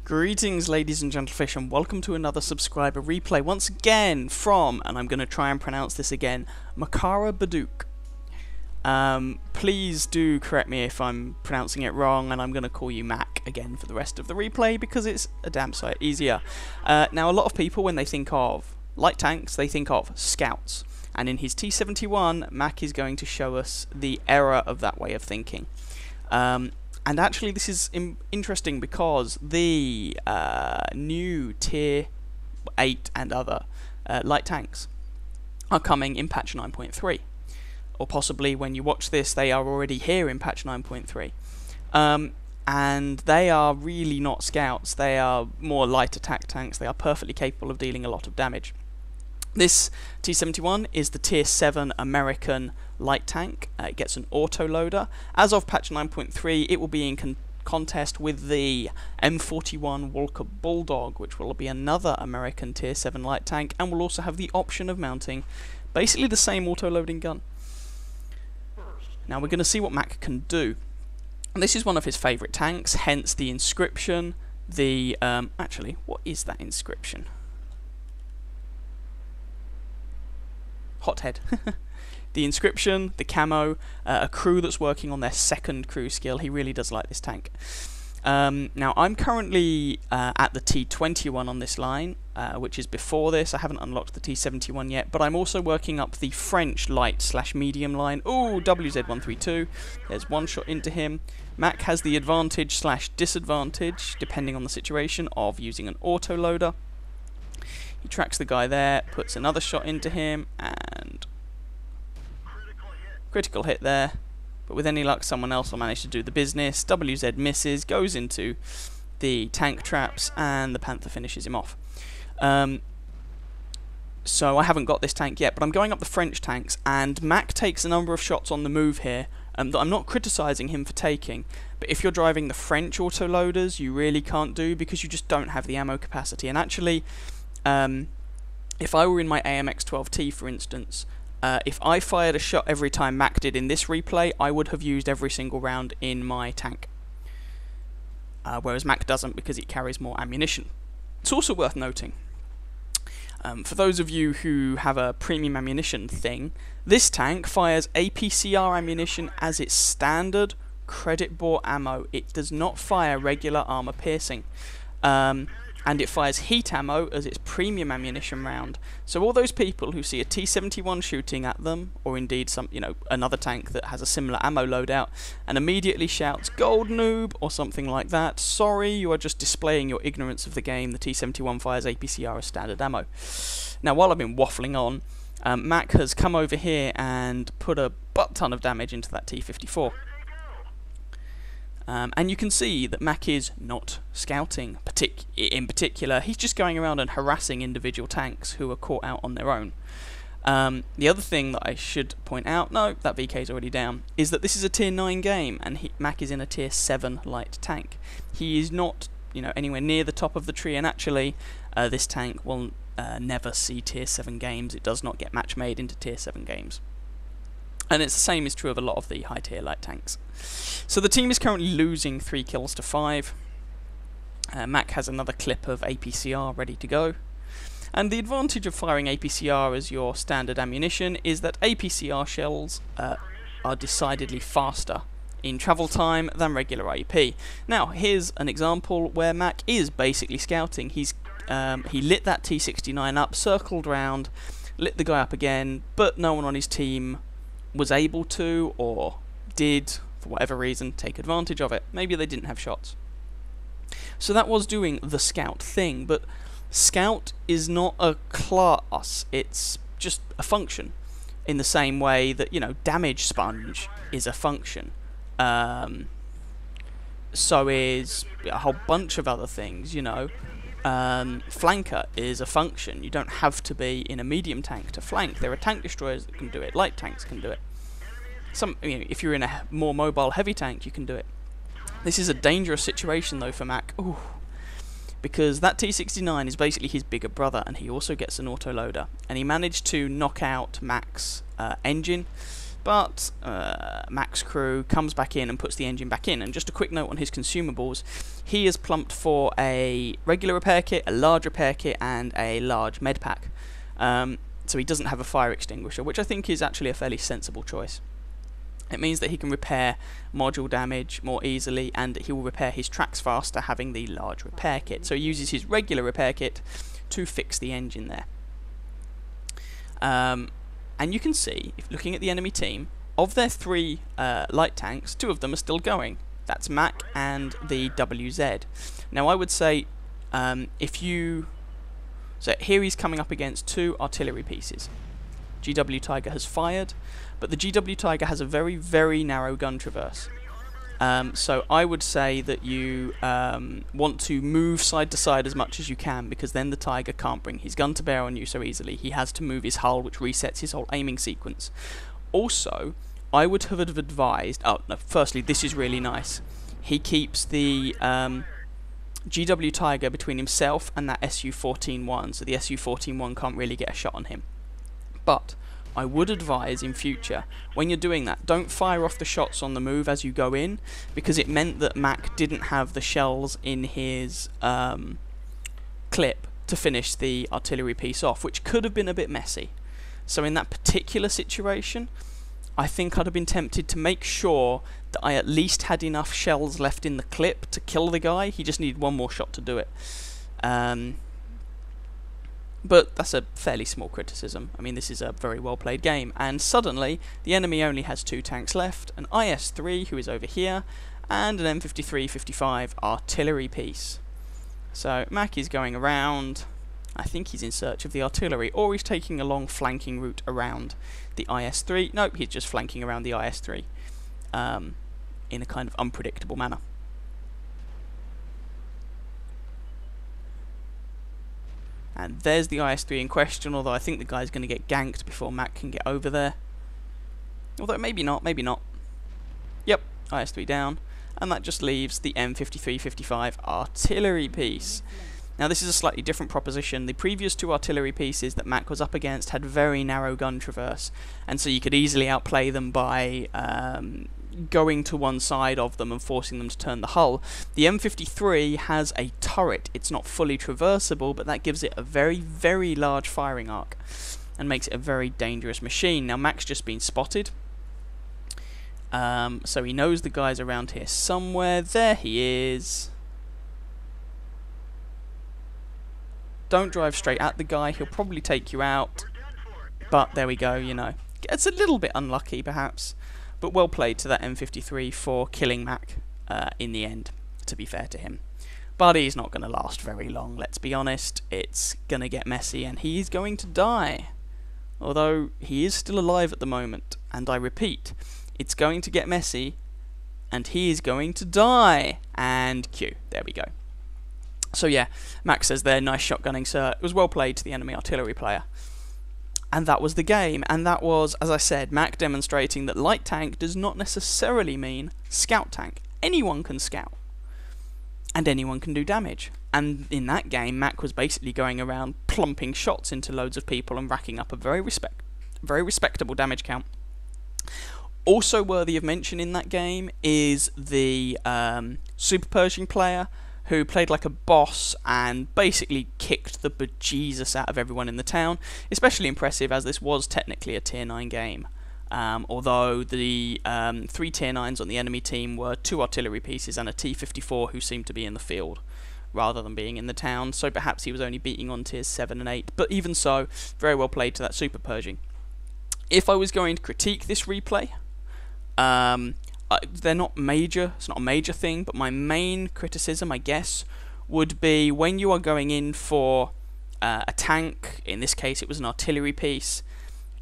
Greetings, ladies and gentlefish, and welcome to another subscriber replay, once again from, and I'm going to try and pronounce this again, Makara Baduk. Please do correct me if I'm pronouncing it wrong, and I'm going to call you Mac again for the rest of the replay because it's a damn sight easier. Now, a lot of people, when they think of light tanks, they think of scouts, and in his T71, Mac is going to show us the error of that way of thinking. And actually this is interesting because the new Tier 8 and other light tanks are coming in patch 9.3. Or possibly when you watch this they are already here in patch 9.3. And they are really not scouts, they are more light attack tanks, they are perfectly capable of dealing a lot of damage. This T71 is the Tier 7 American light tank. It gets an autoloader. As of patch 9.3, it will be in contest with the M41 Walker Bulldog, which will be another American Tier 7 light tank, and will also have the option of mounting basically the same autoloading gun. Now we're going to see what Mac can do. And this is one of his favourite tanks, hence the inscription. The actually, what is that inscription? Hothead. The inscription, the camo, a crew that's working on their second crew skill. He really does like this tank. Now I'm currently at the T71 on this line, which is before this. I haven't unlocked the T71 yet, but I'm also working up the French light/medium line. Ooh, WZ132. There's one shot into him. Mac has the advantage/disadvantage, depending on the situation, of using an autoloader. He tracks the guy there, puts another shot into him, and critical hit there. But with any luck, someone else will manage to do the business. WZ misses, goes into the tank traps, and the Panther finishes him off. So I haven't got this tank yet, but I'm going up the French tanks, and Mac takes a number of shots on the move here that I'm not criticising him for taking. But if you're driving the French autoloaders, you really can't do, because you just don't have the ammo capacity. And actually, if I were in my AMX-12T, for instance, if I fired a shot every time Mac did in this replay, I would have used every single round in my tank. Whereas Mac doesn't, because it carries more ammunition. It's also worth noting, for those of you who have a premium ammunition thing, this tank fires APCR ammunition as its standard credit bore ammo. It does not fire regular armor piercing. And it fires heat ammo as its premium ammunition round. So all those people who see a T71 shooting at them, or indeed some, another tank that has a similar ammo loadout, and immediately shouts "Gold noob" or something like that, sorry, you are just displaying your ignorance of the game. The T71 fires APCR as standard ammo. Now, while I've been waffling on, Mac has come over here and put a butt ton of damage into that T54. And you can see that Mac is not scouting in particular. He's just going around and harassing individual tanks who are caught out on their own. The other thing that I should point out, no, that VK is already down, is that this is a Tier 9 game, and Mac is in a Tier 7 light tank. He is not, anywhere near the top of the tree, and actually, this tank will never see Tier 7 games. It does not get match made into Tier 7 games. And it's the same is true of a lot of the high tier light tanks. So the team is currently losing 3 kills to 5. Mac has another clip of APCR ready to go. And the advantage of firing APCR as your standard ammunition is that APCR shells are decidedly faster in travel time than regular IEP. Now here's an example where Mac is basically scouting. He lit that T69 up, circled round, lit the guy up again, but no one on his team was able to, or did, for whatever reason, take advantage of it. Maybe they didn't have shots. So that was doing the scout thing, but scout is not a class, it's just a function. In the same way that, damage sponge is a function. So is a whole bunch of other things, Flanker is a function. You don't have to be in a medium tank to flank. There are tank destroyers that can do it. Light tanks can do it. If you're in a more mobile heavy tank, you can do it. This is a dangerous situation though for Mac. Ooh, because that T69 is basically his bigger brother, and he also gets an autoloader. And he managed to knock out Mac's engine But Mac's crew comes back in and puts the engine back in. And just a quick note on his consumables, he has plumped for a regular repair kit, a large repair kit, and a large med pack. So he doesn't have a fire extinguisher, which I think is actually a fairly sensible choice. It means that he can repair module damage more easily, and he will repair his tracks faster having the large repair kit. So he uses his regular repair kit to fix the engine there. And you can see, if looking at the enemy team, of their 3 light tanks, 2 of them are still going. That's Mac and the WZ. Now I would say, so here he's coming up against 2 artillery pieces. GW Tiger has fired, but the GW Tiger has a very, very narrow gun traverse. So I would say that you want to move side to side as much as you can, because then the Tiger can't bring his gun to bear on you so easily. He has to move his hull, which resets his whole aiming sequence. Also, I would have advised... Oh, no, firstly, this is really nice. He keeps the GW Tiger between himself and that Su-14-1, so the Su-14-1 can't really get a shot on him. But I would advise in future, when you're doing that, don't fire off the shots on the move as you go in, because it meant that Mac didn't have the shells in his clip to finish the artillery piece off, which could have been a bit messy. So in that particular situation, I think I'd have been tempted to make sure that I at least had enough shells left in the clip to kill the guy. He just needed one more shot to do it. But that's a fairly small criticism. I mean, this is a very well played game. And suddenly, the enemy only has 2 tanks left, an IS-3 who is over here, and an M53-55 artillery piece. So Mac is going around. I think he's in search of the artillery, or he's taking a long flanking route around the IS-3. Nope, he's just flanking around the IS-3 in a kind of unpredictable manner. And there's the IS-3 in question, although I think the guy's going to get ganked before Mac can get over there. Although maybe not, maybe not. Yep, IS-3 down. And that just leaves the M53-55 artillery piece. Now this is a slightly different proposition. The previous 2 artillery pieces that Mac was up against had very narrow gun traverse, and so you could easily outplay them by going to one side of them and forcing them to turn the hull. The M53 has a turret. It's not fully traversable, but that gives it a very, very large firing arc and makes it a very dangerous machine. Now Mac's just been spotted, so he knows the guy's around here somewhere. There he is. Don't drive straight at the guy, he'll probably take you out, but there we go, you know. It's a little bit unlucky perhaps, but well played to that M53 for killing Mac in the end, to be fair to him. But he's not going to last very long, let's be honest. It's going to get messy and he's going to die. Although he is still alive at the moment, and I repeat, it's going to get messy and he is going to die. And Q, there we go. So yeah, Mac says there, nice shotgunning sir, it was well played to the enemy artillery player. And that was the game, and that was, as I said, Mac demonstrating that light tank does not necessarily mean scout tank. Anyone can scout, and anyone can do damage. And in that game, Mac was basically going around plumping shots into loads of people and racking up a very respectable damage count. Also worthy of mention in that game is the Super Pershing player, who played like a boss and basically kicked the bejesus out of everyone in the town. Especially impressive as this was technically a tier 9 game. Although the 3 tier 9s on the enemy team were 2 artillery pieces and a T-54 who seemed to be in the field rather than being in the town, so perhaps he was only beating on tiers 7 and 8. But even so, very well played to that Super Pershing. If I was going to critique this replay, they're not major, it's not a major thing, but my main criticism, I guess, would be when you are going in for a tank, in this case it was an artillery piece,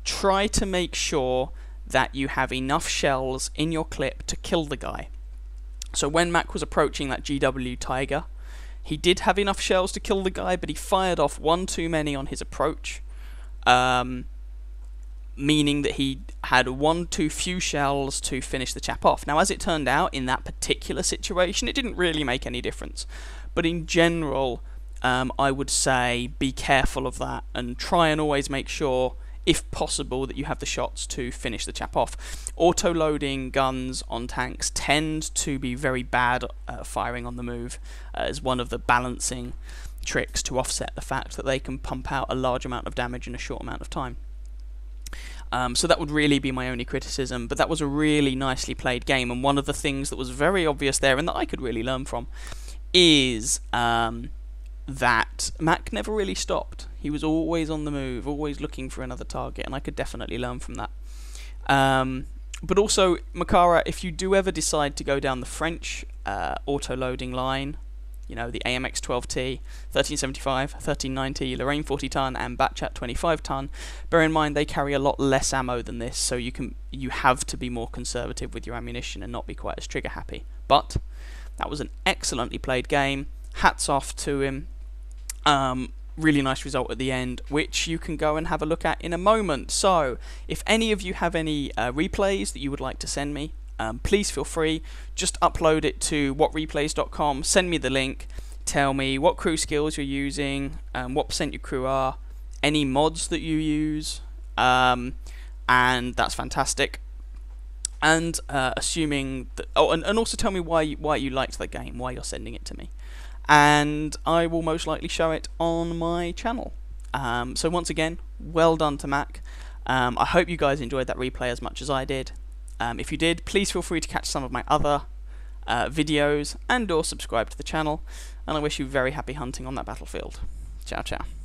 try to make sure that you have enough shells in your clip to kill the guy. So when Mac was approaching that GW Tiger, he did have enough shells to kill the guy, but he fired off one too many on his approach, meaning that he had one too few shells to finish the chap off. Now, as it turned out, in that particular situation, it didn't really make any difference. But in general, I would say be careful of that and try and always make sure, if possible, that you have the shots to finish the chap off. Auto-loading guns on tanks tend to be very bad firing on the move, as one of the balancing tricks to offset the fact that they can pump out a large amount of damage in a short amount of time. So that would really be my only criticism, but that was a really nicely played game, and one of the things that was very obvious there and that I could really learn from is that Mac never really stopped. He was always on the move, always looking for another target, and I could definitely learn from that. But also, Makara, if you do ever decide to go down the French auto-loading line, you know, the AMX-12T, 1375, 1390, Lorraine 40-ton, and Batchat 25-ton. Bear in mind they carry a lot less ammo than this, so you have to be more conservative with your ammunition and not be quite as trigger happy. But that was an excellently played game. Hats off to him. Really nice result at the end, which you can go and have a look at in a moment. So, if any of you have any replays that you would like to send me, please feel free, just upload it to whatreplays.com, send me the link, tell me what crew skills you're using, what percent your crew are, any mods that you use, and that's fantastic. And assuming that, and also tell me why you liked the game, why you're sending it to me, and I will most likely show it on my channel. So once again, well done to Mac. I hope you guys enjoyed that replay as much as I did. If you did, please feel free to catch some of my other videos and or subscribe to the channel, and I wish you very happy hunting on that battlefield. Ciao ciao.